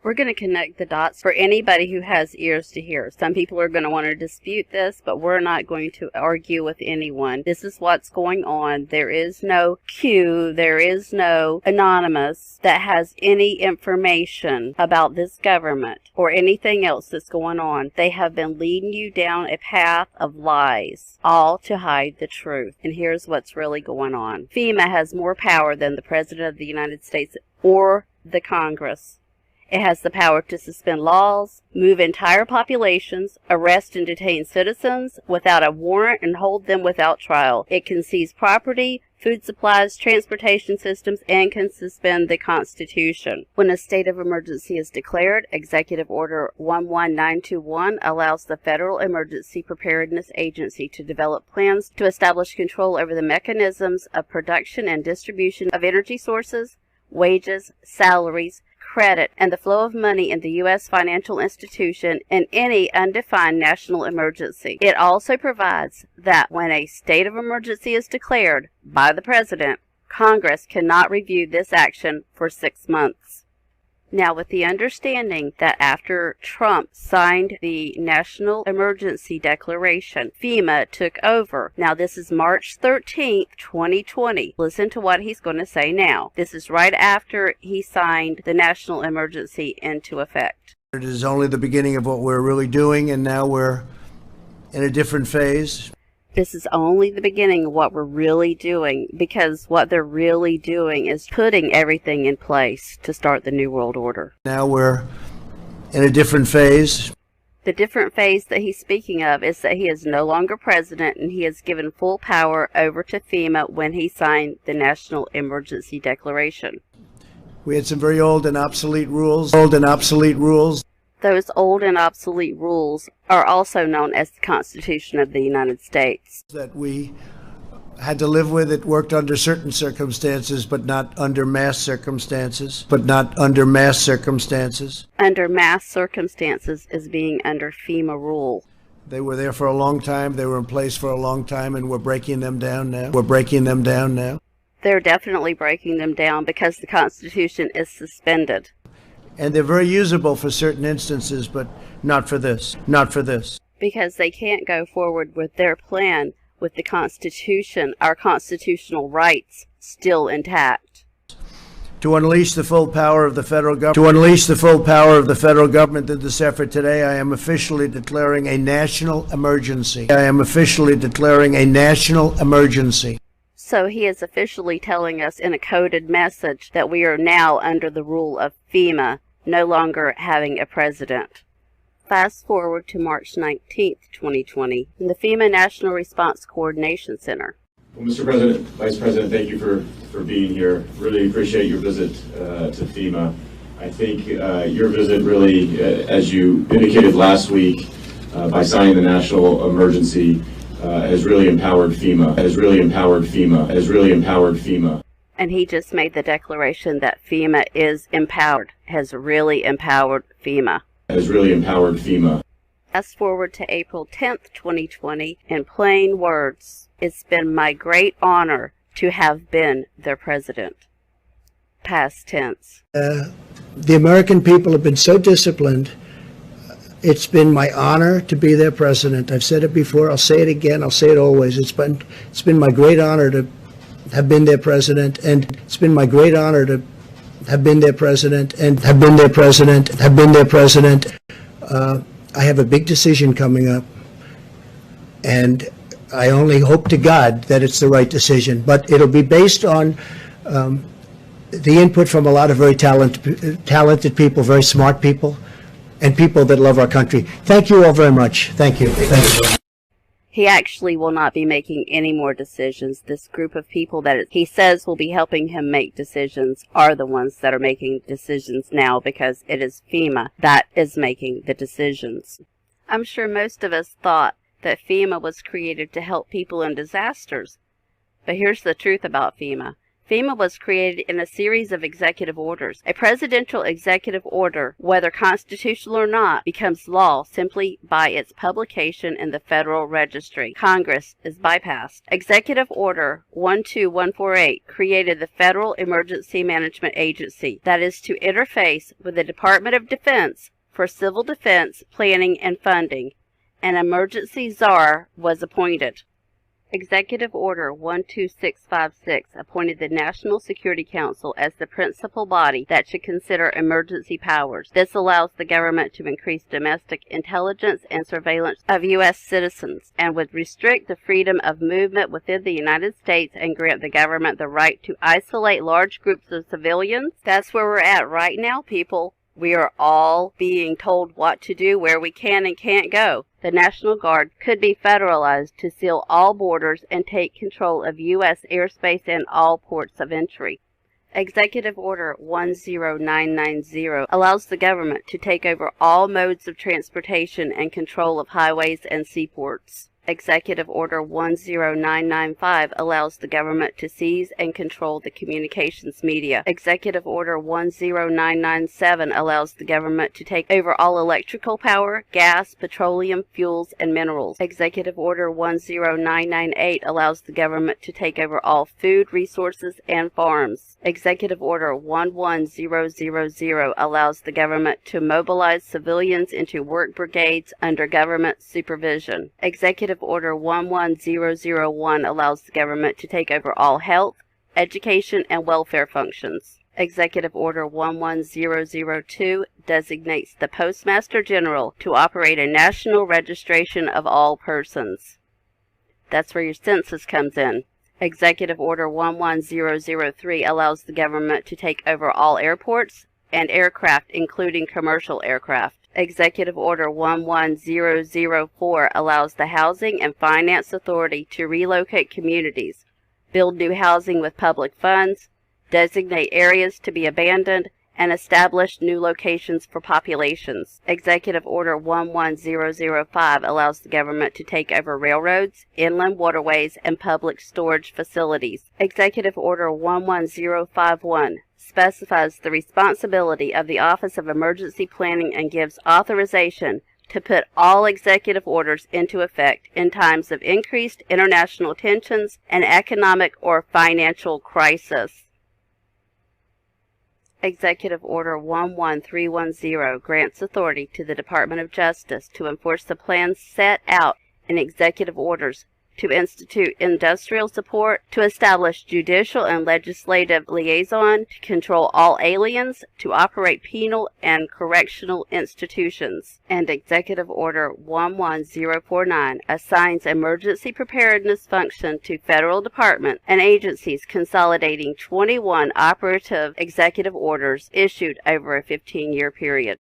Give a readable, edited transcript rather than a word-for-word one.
We're going to connect the dots for anybody who has ears to hear. Some people are going to want to dispute this, but we're not going to argue with anyone. This is what's going on. There is no Q, there is no anonymous that has any information about this government or anything else that's going on. They have been leading you down a path of lies, all to hide the truth. And here's what's really going on. FEMA has more power than the President of the United States or the Congress. It has the power to suspend laws, move entire populations, arrest and detain citizens without a warrant, and hold them without trial. It can seize property, food supplies, transportation systems, and can suspend the Constitution. When a state of emergency is declared, Executive Order 11921 allows the Federal Emergency Preparedness Agency to develop plans to establish control over the mechanisms of production and distribution of energy sources, wages, salaries, credit, and the flow of money in the U.S. financial institution in any undefined national emergency. It also provides that when a state of emergency is declared by the President, Congress cannot review this action for 6 months. Now, with the understanding that after Trump signed the National Emergency Declaration, FEMA took over. Now, this is March 13th, 2020. Listen to what he's going to say now. This is right after he signed the National Emergency into effect. It is only the beginning of what we're really doing, and now we're in a different phase. This is only the beginning of what we're really doing, because what they're really doing is putting everything in place to start the New World Order. Now we're in a different phase. The different phase that he's speaking of is that he is no longer president, and he has given full power over to FEMA when he signed the National Emergency Declaration. We had some very old and obsolete rules. Those old and obsolete rules are also known as the Constitution of the United States. That we had to live with. It worked under certain circumstances, but not under mass circumstances. Under mass circumstances is being under FEMA rule. They were there for a long time. They were in place for a long time, and we're breaking them down now. They're definitely breaking them down because the Constitution is suspended. And they're very usable for certain instances, but not for this. Because they can't go forward with their plan with the Constitution, our constitutional rights, still intact. To unleash the full power of the federal government in this effort today, I am officially declaring a national emergency. So he is officially telling us in a coded message that we are now under the rule of FEMA, no longer having a president. Fast forward to March 19th, 2020, in the FEMA National Response Coordination Center. Well, Mr. President, Vice President, thank you for being here. Really appreciate your visit to FEMA. I think your visit really, as you indicated last week, by signing the national emergency, has really empowered FEMA. And he just made the declaration that FEMA is empowered, has really empowered FEMA. Fast forward to April 10th, 2020, in plain words, it's been my great honor to have been their president. Past tense. The American people have been so disciplined. It's been my honor to be their president. I've said it before, I'll say it again, I'll say it always. It's been my great honor to have been their president, and it's been my great honor to have been their president. I have a big decision coming up, and I only hope to God that it's the right decision, but it'll be based on the input from a lot of very talented people, very smart people, and people that love our country. Thank you all very much. Thank you. He actually will not be making any more decisions. This group of people that he says will be helping him make decisions are the ones that are making decisions now, because it is FEMA that is making the decisions. I'm sure most of us thought that FEMA was created to help people in disasters. But here's the truth about FEMA. FEMA was created in a series of executive orders. A presidential executive order, whether constitutional or not, becomes law simply by its publication in the Federal Registry. Congress is bypassed. Executive Order 12148 created the Federal Emergency Management Agency that is to interface with the Department of Defense for civil defense planning and funding. An emergency czar was appointed. Executive Order 12656 appointed the National Security Council as the principal body that should consider emergency powers. This allows the government to increase domestic intelligence and surveillance of U.S. citizens and would restrict the freedom of movement within the United States and grant the government the right to isolate large groups of civilians. That's where we're at right now, people. We are all being told what to do, where we can and can't go. The National Guard could be federalized to seal all borders and take control of U.S. airspace and all ports of entry. Executive Order 10990 allows the government to take over all modes of transportation and control of highways and seaports. Executive Order 10995 allows the government to seize and control the communications media. Executive Order 10997 allows the government to take over all electrical power, gas, petroleum, fuels, and minerals. Executive Order 10998 allows the government to take over all food resources and farms. Executive Order 11000 allows the government to mobilize civilians into work brigades under government supervision. Executive Order 11001 allows the government to take over all health, education, and welfare functions. Executive Order 11002 designates the Postmaster General to operate a national registration of all persons. That's where your census comes in. Executive Order 11003 allows the government to take over all airports and aircraft, including commercial aircraft. Executive Order 11004 allows the Housing and Finance Authority to relocate communities, build new housing with public funds, designate areas to be abandoned, and establish new locations for populations. Executive Order 11005 allows the government to take over railroads, inland waterways, and public storage facilities. Executive Order 11051 specifies the responsibility of the Office of Emergency Planning and gives authorization to put all executive orders into effect in times of increased international tensions and economic or financial crisis. Executive Order 11310 grants authority to the Department of Justice to enforce the plans set out in executive orders, to institute industrial support, to establish judicial and legislative liaison, to control all aliens, to operate penal and correctional institutions. And Executive Order 11049 assigns emergency preparedness function to federal departments and agencies, consolidating 21 operative executive orders issued over a 15-year period.